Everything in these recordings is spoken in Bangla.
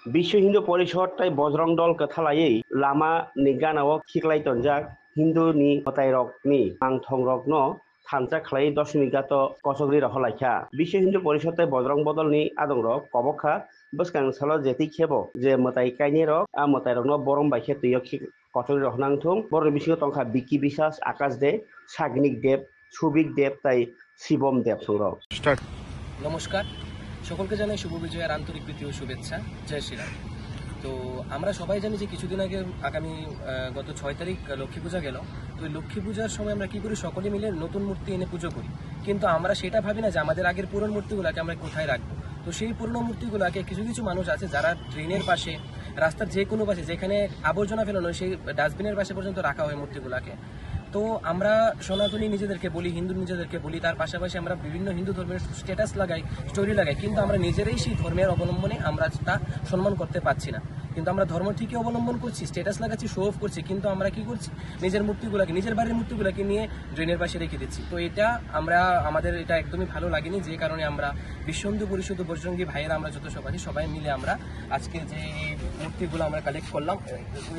বিশ্ব হিন্দু परिषद ताई बजरंग दल कथालायै लामा नि गानाव खिख्लाय तनजाक हिंदू नि हतायरक नि आंथंरक न थानजा खलाय दशमी गात कसगरी रहलायखा বিশ্ব हिंदू परिषद ताई बजरंग बदल नि आदंरक कबखा बसकां सालो जेति खेबो जे मताय कायनि रक आ मतायरक न बरम बायखे तुयो कसगरी रहनांथुं बर बिसिङाव तंखा बिकी बिसास आकाश दे सागनिक देव सुबिक देव ताई शिवम देव संरक स्टार्ट। नमस्कार, সকলকে জানাই শুভ বিজয়ের আন্তরিক প্রীতি ও শুভেচ্ছা। জয় শ্রীরাম। তো আমরা সবাই জানি যে কিছুদিন আগে আগামী গত 6 তারিখ লক্ষ্মী পূজা গেল। তো লক্ষ্মী পূজার সময় আমরা কি করি, সকলে মিলে নতুন মূর্তি এনে পুজো করি, কিন্তু আমরা সেটা ভাবি না যে আমাদের আগের পুরনো মূর্তিগুলোকে আমরা কোথায় রাখবো। তো সেই পুরনো মূর্তিগুলোকে কিছু কিছু মানুষ আছে যারা ট্রেনের পাশে, রাস্তার যে কোনো পাশে যেখানে আবর্জনা ফেলানো সেই ডাস্টবিনের পাশে পর্যন্ত রাখা হয় মূর্তিগুলোকে। তো আমরা সনাতনী নিজেদেরকে বলি, হিন্দু নিজেদেরকে বলি, তার পাশাপাশি আমরা বিভিন্ন হিন্দু ধর্মের স্ট্যাটাস লাগাই, স্টোরি লাগাই, কিন্তু আমরা নিজেরাই সেই ধর্মের অবলম্বনে আমরা তা সম্মান করতে পারছি না। কিন্তু আমরা ধর্ম ঠিকই অবলম্বন করছি, স্ট্যাটাস লাগাচ্ছি, শো অফ করছি, কিন্তু আমরা কি করছি, নিজের মূর্তিগুলোকে, নিজের বাড়ির মূর্তিগুলোকে নিয়ে ড্রেনের পাশে রেখে দিচ্ছি। তো এটা আমাদের এটা একদমই ভালো লাগেনি, যে কারণে আমরা বিশ্ব হিন্দু পরিষদ বজরঙ্গী ভাইয়েরা আমরা যত সবাই মিলে আমরা আজকে যে মূর্তিগুলো আমরা কালেক্ট করলাম,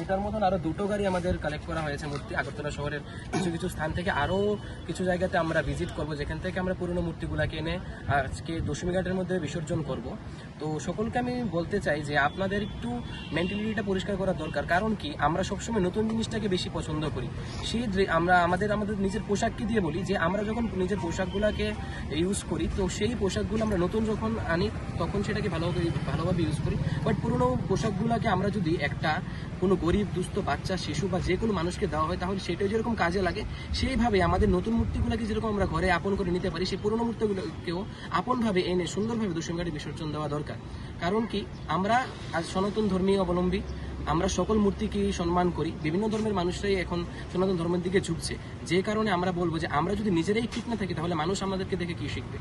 এটার মতন আরো দুটো গাড়ি আমাদের কালেক্ট করা হয়েছে মূর্তি আগরতলা শহরের কিছু কিছু স্থান থেকে। আরো কিছু জায়গাতে আমরা ভিজিট করব, যেখান থেকে আমরা পুরনো মূর্তিগুলোকে এনে আজকে দশমী ঘাটের মধ্যে বিসর্জন করব। তো সকলকে আমি বলতে চাই যে আপনাদের একটু মেন্টালিটিটা পরিষ্কার করা দরকার। কারণ কি, আমরা সবসময় নতুন জিনিসটাকে বেশি পছন্দ করি। আমরা আমাদের নিজের পোশাককে দিয়ে বলি যে আমরা যখন নিজের পোশাকগুলোকে ইউজ করি, তো সেই পোশাকগুলো আমরা নতুন যখন আনি তখন সেটাকে ভালোভাবে ইউজ করি। বাট পুরনো পোশাকগুলোকে আমরা যদি কোনো গরিব দুস্থ বাচ্চা, শিশু বা যে কোনো মানুষকে দেওয়া হয়, তাহলে সেটাও যেরকম কাজে লাগে, সেইভাবে আমাদের নতুন মূর্তিগুলোকে যেরকম আমরা ঘরে আপন করে নিতে পারি, সেই পুরনো মূর্তিগুলোকেও আপনভাবে এনে সুন্দরভাবে দশমী ঘাটে বিসর্জন দেওয়া দরকার। কারণ কি, আমরা আজ সনাতন ধর্মীয় অবলম্বী, আমরা সকল মূর্তিকে সম্মান করি। বিভিন্ন ধর্মের মানুষরাই এখন সনাতন ধর্মের দিকে ঝুঁকছে, যে কারণে আমরা বলবো যে আমরা যদি নিজেরাই ঠিক না থাকি, তাহলে মানুষ আমাদেরকে দেখে কি শিখবে।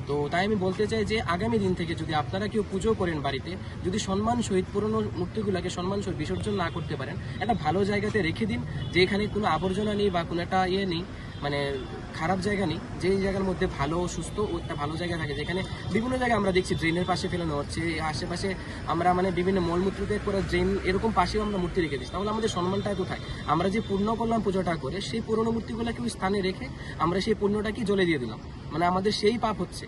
তো তাই আমি বলতে চাই যে আগামী দিন থেকে যদি আপনারা কেউ পুজো করেন বাড়িতে, যদি সম্মান সহিত পুরনো মূর্তিগুলোকে সম্মান সহিত বিসর্জন না করতে পারেন, একটা ভালো জায়গাতে রেখে দিন, যে এখানে কোনো আবর্জনা নেই বা কোনো একটা নেই, মানে খারাপ জায়গা নেই, যে জায়গার মধ্যে ভালো সুস্থ একটা ভালো জায়গা থাকে। যেখানে বিভিন্ন জায়গায় আমরা দেখছি ড্রেনের পাশে ফেলানো হচ্ছে, আশেপাশে আমরা বিভিন্ন মলমূত্র ত্যাগ করা ড্রেন, এরকম পাশেও আমরা মূর্তি রেখে দিচ্ছি, তাহলে আমাদের সম্মানটা কোথায়? আমরা যে পূর্ণ করলাম পুজোটা করে, সেই পুরনো মূর্তিগুলোকে ওই স্থানে রেখে আমরা সেই পুণ্যটাকে জ্বলে দিয়ে দিলাম, মানে আমাদের সেই পাপ হচ্ছে।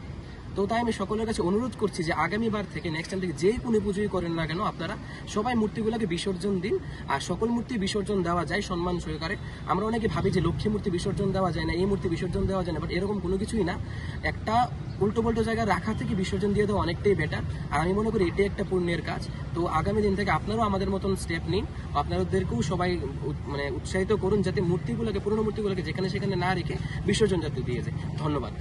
তো তাই আমি সকলের কাছে অনুরোধ করছি যে আগামীবার থেকে, নেক্সট টাইম থেকে, যে কোনো পুজোই করেন না কেন, আপনারা সবাই মূর্তিগুলোকে বিসর্জন দিন। আর সকল মূর্তি বিসর্জন দেওয়া যায় সম্মান সহকারে। আমরা অনেকে ভাবি যে লক্ষ্মী মূর্তি বিসর্জন দেওয়া যায় না, এই মূর্তি বিসর্জন দেওয়া যায় না, বাট এরকম কোনো কিছুই না। একটা উল্টো পাল্টো জায়গায় রাখা থেকে বিসর্জন দিয়ে দেওয়া অনেকটাই বেটার। আর আমি মনে করি এটাই একটা পুণ্যের কাজ। তো আগামী দিন থেকে আপনারাও আমাদের মতন স্টেপ নিন, আপনাদেরকেও সবাই উৎসাহিত করুন, যাতে মূর্তিগুলোকে, পুরনো মূর্তিগুলোকে যেখানে সেখানে না রেখে বিসর্জন যাতে দিয়ে যায়। ধন্যবাদ।